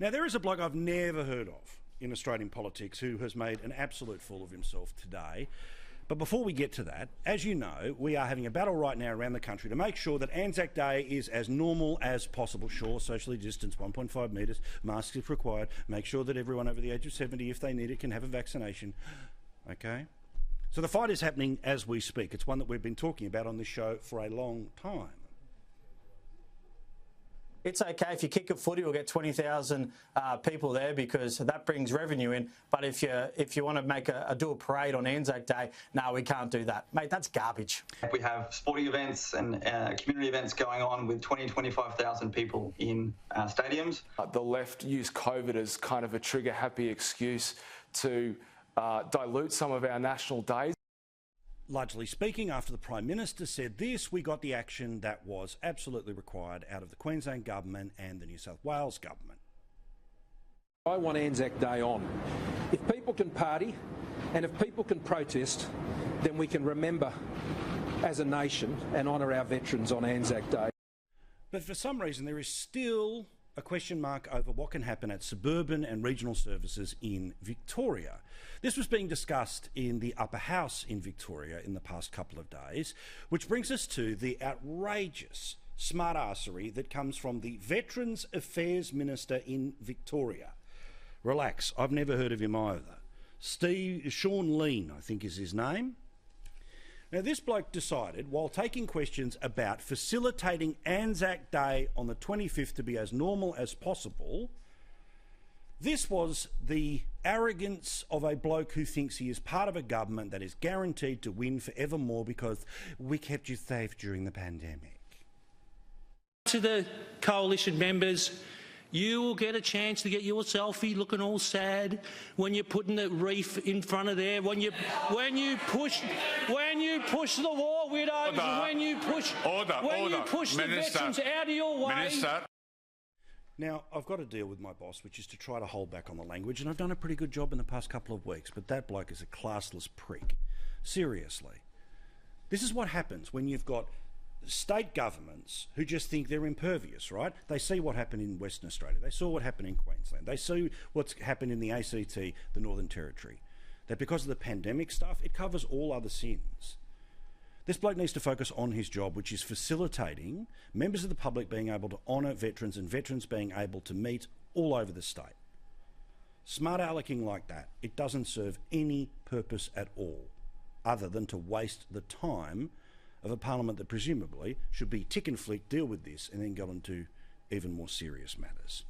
Now, there is a bloke I've never heard of in Australian politics who has made an absolute fool of himself today. But before we get to that, as you know, we are having a battle right now around the country to make sure that Anzac Day is as normal as possible. Sure, socially distanced, 1.5 metres, masks if required, make sure that everyone over the age of 70, if they need it, can have a vaccination. Okay? So the fight is happening as we speak. It's one that we've been talking about on this show for a long time. It's okay if you kick a footy, we'll get 20,000 people there because that brings revenue in. But if you want to do a parade on Anzac Day, no, we can't do that. Mate, that's garbage. We have sporting events and community events going on with 25,000 people in stadiums. The left use COVID as kind of a trigger-happy excuse to dilute some of our national days. Largely speaking, after the Prime Minister said this, we got the action that was absolutely required out of the Queensland Government and the New South Wales Government. I want Anzac Day on. If people can party and if people can protest, then we can remember as a nation and honour our veterans on Anzac Day. But for some reason, there is still a question mark over what can happen at suburban and regional services in Victoria. This was being discussed in the upper house in Victoria in the past couple of days, which brings us to the outrageous smartassery that comes from the Veterans Affairs Minister in Victoria. Relax, I've never heard of him either. Shaun Leane, I think is his name. Now, this bloke decided, while taking questions about facilitating Anzac Day on the 25th to be as normal as possible, this was the arrogance of a bloke who thinks he is part of a government that is guaranteed to win forevermore because we kept you safe during the pandemic. To the coalition members, you will get a chance to get your selfie looking all sad when you're putting the reef in front of there, when you push the war widows, when you push the veterans out of your way. Minister. Now, I've got to deal with my boss, which is to try to hold back on the language, and I've done a pretty good job in the past couple of weeks, but that bloke is a classless prick. Seriously. This is what happens when you've got state governments who just think they're impervious, right? They see what happened in Western Australia. They saw what happened in Queensland. They see what's happened in the ACT, the Northern Territory. That because of the pandemic stuff, it covers all other sins. This bloke needs to focus on his job, which is facilitating members of the public being able to honour veterans and veterans being able to meet all over the state. Smart alecking like that, it doesn't serve any purpose at all, other than to waste the time of a parliament that presumably should be tick and flick, deal with this, and then go on to even more serious matters.